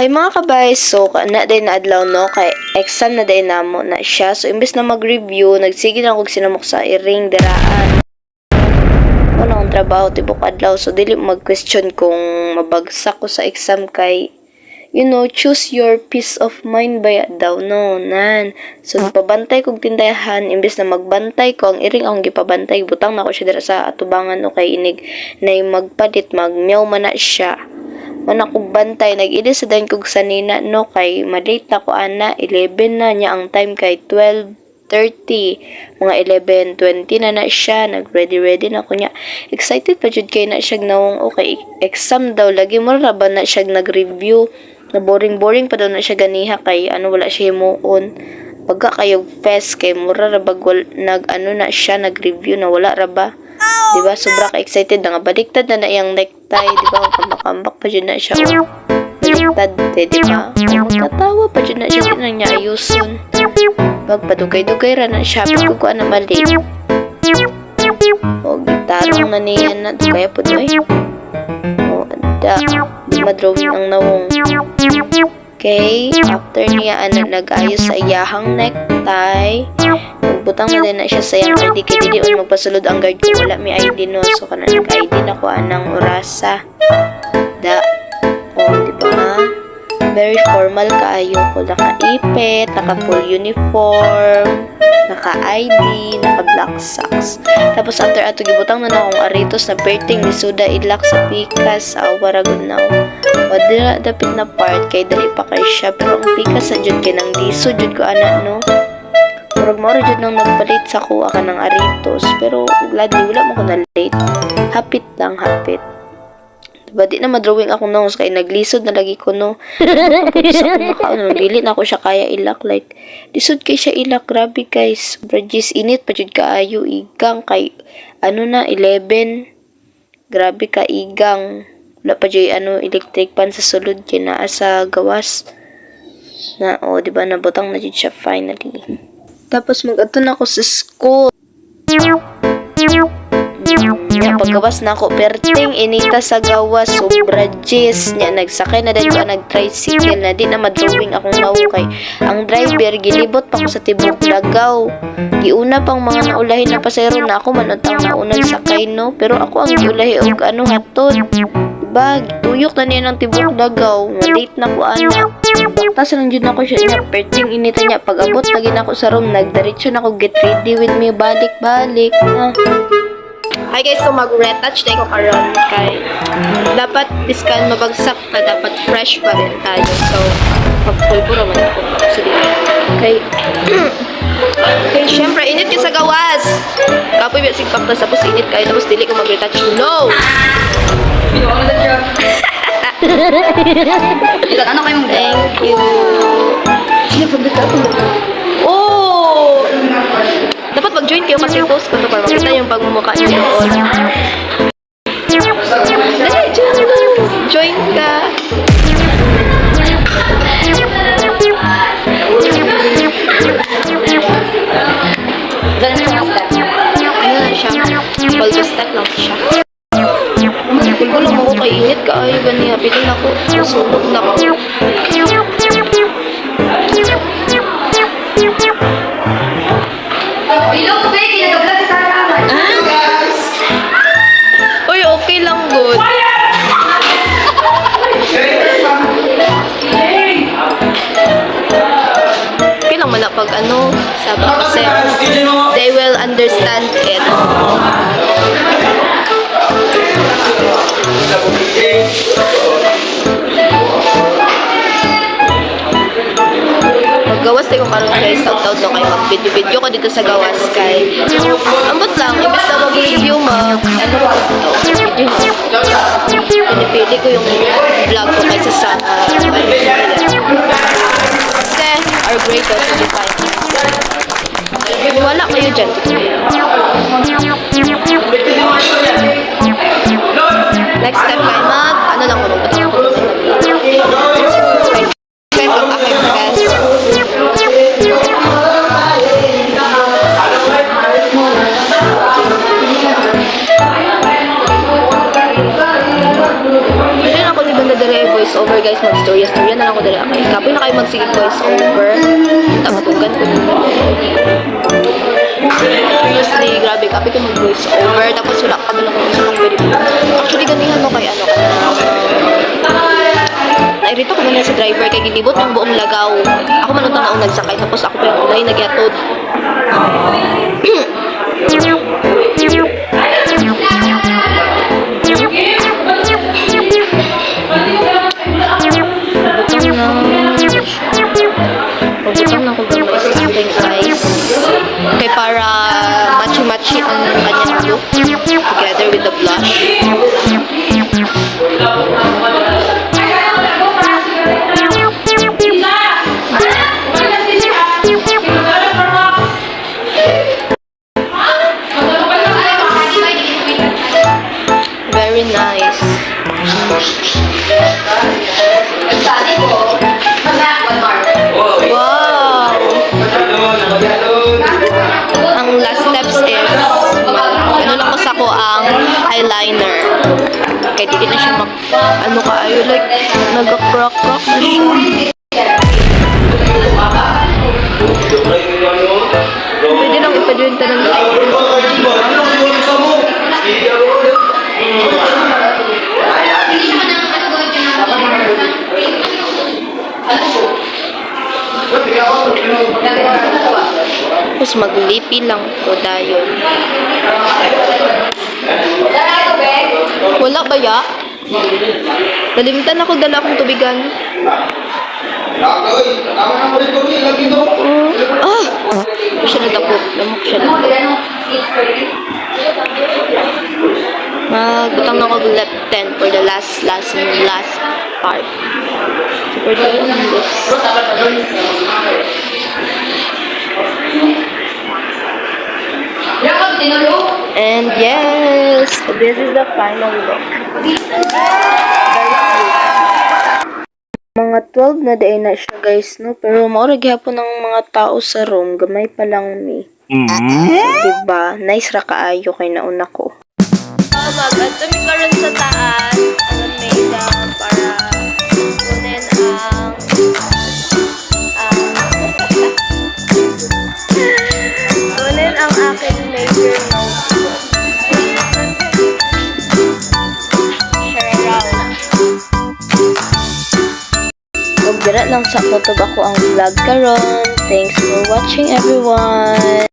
Hi mga kabay, so na din na adlaw no kay exam na din namo na siya. So imbes na mag-review, nagsige na kog sinamok sa iring deraan. Wala akong trabaho tibok adlaw, so dili mag-question kung mabagsak ko sa exam kay choose your peace of mind ba daw no nan. So pabantay kog tindahan imbes na magbantay ko ang iring akong gipabantay, butang na ko siya dira sa atubangan no kay inig nay magpalit magmeow man na siya. Mana kog bantay nag-ilis sa dayon kog sanina no kay malate na ko ana 11 na niya ang time kay 12:30 mga 11:20 na siya nag-ready na ko niya. Excited pa jud kay na siya nawong okay exam daw lagi mo ra ba na siya nag-review na boring pa daw na siya ganiha kay wala siya himuon pagka kayo fest kay mura ra bagwal na siya nag-review na wala ra ba. Diba? Sobra ka excited na nga. Baliktad na iyang necktie. Diba? Kambak-kambak pa dyan na siya. Baliktad. Diba? Magkatawa pa dyan na siya. Di na niya ayuson. Magpadugay-dugay ra na siya. Pagkukuha na mali. O, gitarong na niya na. Dugay po doy. O, anda. Di madrawing ang nawong. Okay. After niya, nag-ayos sa iyahang necktie. Butang na din na siya sa iyang ID kay dili on magpasulod ang guard ko wala may ID no so kana nag-ID na ko anang orasa da di ba very formal kaayo ko naka-ipit naka full uniform naka-ID naka black socks tapos after ato gibutang na akong aritos na perting ni Suda ilak sa pikas waragod na o dira dapit na part kay dali pa kay siya pero ang pikas sa jud kay nang liso jud ko ana no. Murag maro jud nang nagpalit sa kuha ka ng aritos pero gladly wala mo ko na late hapit diba di na madrawing ako nung kay naglisod na lagi ko no dili na ako siya kaya ilak like lisod kay siya ilak grabe guys brajis init pa jud kaayo igang kay na 11 grabe ka igang wala pa jud electric pan sa sulod kay naa sa gawas na diba nabutang na jud siya finally. Tapos mag-ato na ako sa school. Paggawas na ako, perting inita sa gawas, sobra jis. Nagsakay na din ko, nag-tricycle na di na madrawing akong naukay. Ang driver, gilibot pa ko sa tibok lagaw. Giuna pang mga naulahin na pasero na ako, manutang naunang sakay no. Pero ako ang giulahi og hatod. Diba, tuyok na niya ng tibok lagaw. Malate na ko ana. Baktas lang dyan ako siya niya. Perting inita niya. Pag abot lagi na ako sa room, nagdiretso na ako get ready with me. Balik. Hi guys, so mag-retouch tayo ko karon kay dapat diskan mabagsak pa, dapat fresh pa rin tayo. So, pagpulpuro man ako. Okay. Okay, syempre, init ka sa gawas. Kapoy ba sigpaktas tapos init kayo tapos dili ko mag-retouch. No! Ano kayo mong thank you. Oh! Dapat mag-join kayo kasi post ko to para makita yung pagmumukha niyo doon. Join ka. Ano na siya? Balbastak lang siya. Pulbo lang ako kay init ka ay ganiya. Piling ako. Nasunog na ako. Uy, okay lang good. Okay lang mala pag sabi kasi they will understand it. Gawas tayo karon guys, out no kayo mag-video ko dito sa gawas kay ambot lang imbes na mag-review pinipili ko yung vlog ko kaysa sa kasi our grade was to define wala kayo dyan next step kay ano lang ko nung voice over guys guys, mag-storya na lang ko dali. Okay, kapoy na kayo magsigig voice over. Tapatugan ko din. Seriously, grabe, kapoy ko mag-voice over. Tapos wala ka lang kung saan pwede mo. Actually, ganihan mo kay ano ka nairita ko man sa driver kay gilibot ng buong lagaw. Ako man ang naong nagsakay. Tapos ako pa yung ulay nagyatod. Pagutang na ko gamay sa aking eyes. Okay, para matchy-matchy ang kanyang look together with the blush. Very nice. Wow! Ang last steps is ano lang ko sa ko ang eyeliner. Kaya di na siya ano ka ayo like nag-crack na siya. Pwede lang ipadun ka ng tapos maglipi lang to dayon. Wala ba ya? Nalimitan ako dala akong tubigan. Siya nadakot. Lamok siya nadakot. Magbutang na ako left 10 for the last part. Super good ang lips. And yes, this is the final look. Very cute. Mga 12 na day na siya guys, no? Pero maurag hapon ng mga tao sa room, gamay pa lang mi. Diba? Nice ra kaayo kay nauna ko. Oh my God, kami karon sa taas. Ang makeup para kunin kunin ang aking major notebook. Share around. Huwag dira lang sa kutub ako ang vlog karon. Thanks for watching everyone.